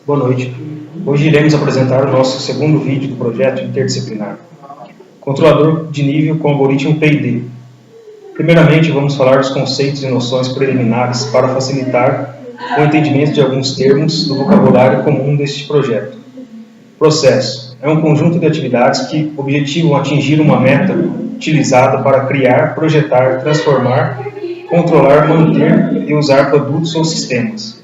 Boa noite. Hoje iremos apresentar o nosso segundo vídeo do projeto interdisciplinar. Controlador de nível com algoritmo PID. Primeiramente, vamos falar dos conceitos e noções preliminares para facilitar o entendimento de alguns termos do vocabulário comum deste projeto. Processo é um conjunto de atividades que objetivam atingir uma meta utilizada para criar, projetar, transformar, controlar, manter e usar produtos ou sistemas.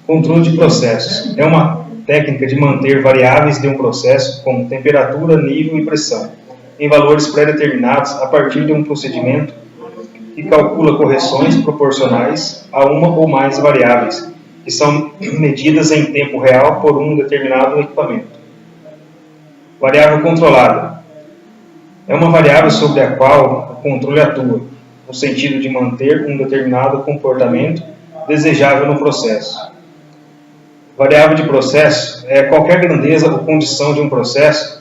Controle de processos é uma técnica de manter variáveis de um processo, como temperatura, nível e pressão, em valores pré-determinados a partir de um procedimento que calcula correções proporcionais a uma ou mais variáveis, que são medidas em tempo real por um determinado equipamento. Variável controlada é uma variável sobre a qual o controle atua, no sentido de manter um determinado comportamento desejável no processo. Variável de processo é qualquer grandeza ou condição de um processo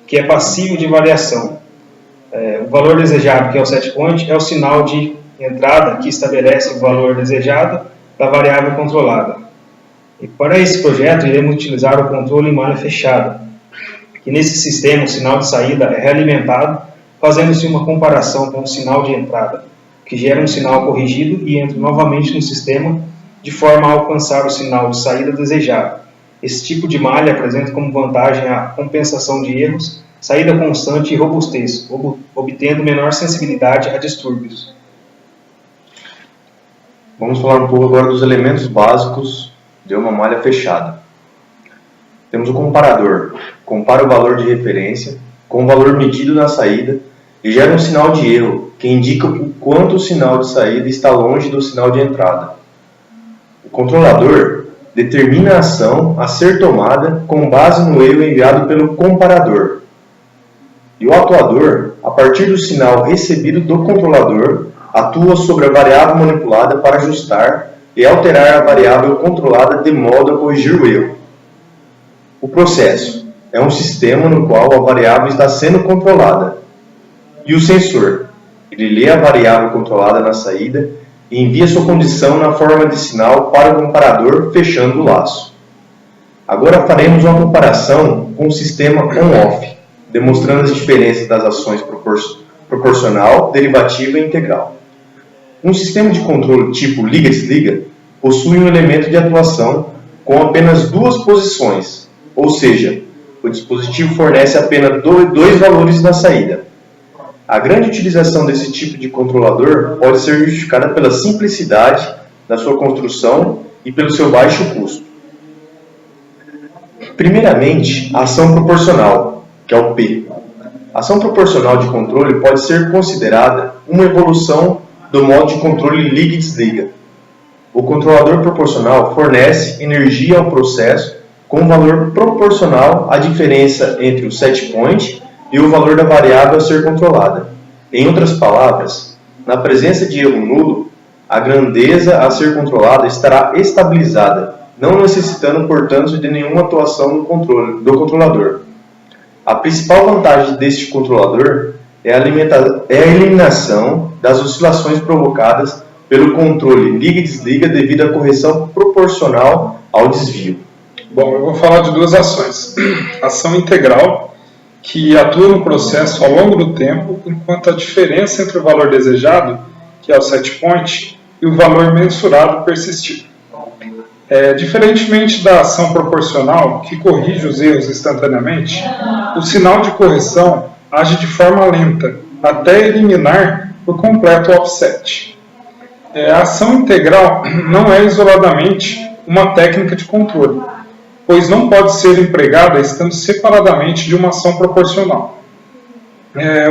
que é passível de variação. O valor desejado, que é o set point, é o sinal de entrada que estabelece o valor desejado da variável controlada. E para esse projeto, iremos utilizar o controle em malha fechada, que nesse sistema o sinal de saída é realimentado, fazendo-se uma comparação com o sinal de entrada, que gera um sinal corrigido e entra novamente no sistema, de forma a alcançar o sinal de saída desejado. Esse tipo de malha apresenta como vantagem a compensação de erros, saída constante e robustez, obtendo menor sensibilidade a distúrbios. Vamos falar um pouco agora dos elementos básicos de uma malha fechada. Temos o comparador, compara o valor de referência com o valor medido na saída e gera um sinal de erro, que indica o quanto o sinal de saída está longe do sinal de entrada. O controlador determina a ação a ser tomada com base no erro enviado pelo comparador. E o atuador, a partir do sinal recebido do controlador, atua sobre a variável manipulada para ajustar e alterar a variável controlada de modo a corrigir o erro. O processo é um sistema no qual a variável está sendo controlada. E o sensor, ele lê a variável controlada na saída e envia sua condição na forma de sinal para o comparador, fechando o laço. Agora faremos uma comparação com o sistema on-off, demonstrando as diferenças das ações proporcional, derivativa e integral. Um sistema de controle tipo liga-desliga possui um elemento de atuação com apenas duas posições, ou seja, o dispositivo fornece apenas dois valores na saída. A grande utilização desse tipo de controlador pode ser justificada pela simplicidade da sua construção e pelo seu baixo custo. Primeiramente, a ação proporcional, que é o P. A ação proporcional de controle pode ser considerada uma evolução do modo de controle liga e desliga. O controlador proporcional fornece energia ao processo com um valor proporcional à diferença entre o set point e o valor da variável a ser controlada. Em outras palavras, na presença de erro nulo, a grandeza a ser controlada estará estabilizada, não necessitando, portanto, de nenhuma atuação do controlador. A principal vantagem deste controlador é a eliminação das oscilações provocadas pelo controle liga e desliga devido à correção proporcional ao desvio. Bom, eu vou falar de duas ações. Ação integral, que atua no processo ao longo do tempo, enquanto a diferença entre o valor desejado, que é o set point, e o valor mensurado persistir. Diferentemente da ação proporcional, que corrige os erros instantaneamente, o sinal de correção age de forma lenta, até eliminar por completo o offset. A ação integral não é isoladamente uma técnica de controle, pois não pode ser empregada estando separadamente de uma ação proporcional.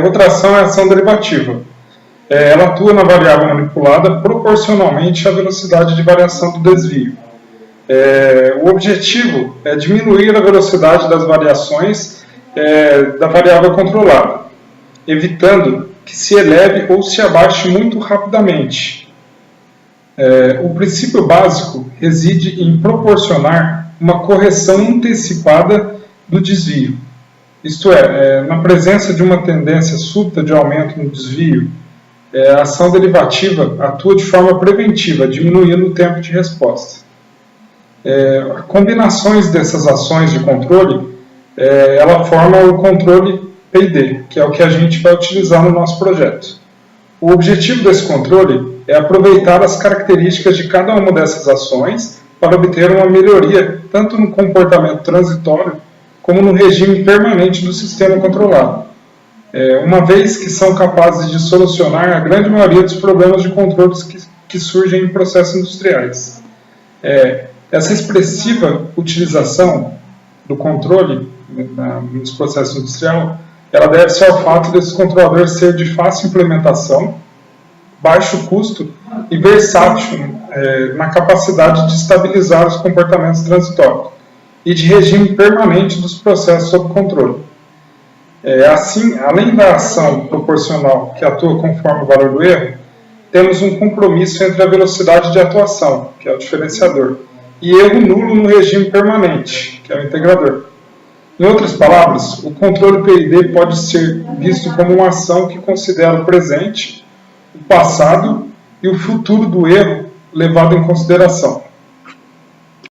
Outra ação é a ação derivativa. Ela atua na variável manipulada proporcionalmente à velocidade de variação do desvio. O objetivo é diminuir a velocidade das variações da variável controlada, evitando que se eleve ou se abaixe muito rapidamente. O princípio básico reside em proporcionar uma correção antecipada do desvio. Isto é, na presença de uma tendência súbita de aumento no desvio, a ação derivativa atua de forma preventiva, diminuindo o tempo de resposta. Combinações dessas ações de controle, ela forma o controle P&D, que é o que a gente vai utilizar no nosso projeto. O objetivo desse controle é aproveitar as características de cada uma dessas ações para obter uma melhoria tanto no comportamento transitório como no regime permanente do sistema controlado, uma vez que são capazes de solucionar a grande maioria dos problemas de controles que surgem em processos industriais. Essa expressiva utilização do controle nos processos industriais, ela deve-se ao fato desse controlador ser de fácil implementação, baixo custo e versátil na capacidade de estabilizar os comportamentos transitórios e de regime permanente dos processos sob controle. Assim, além da ação proporcional que atua conforme o valor do erro, temos um compromisso entre a velocidade de atuação, que é o diferenciador, e erro nulo no regime permanente, que é o integrador. Em outras palavras, o controle P&D pode ser visto como uma ação que considera o presente, o passado e o futuro do erro levado em consideração.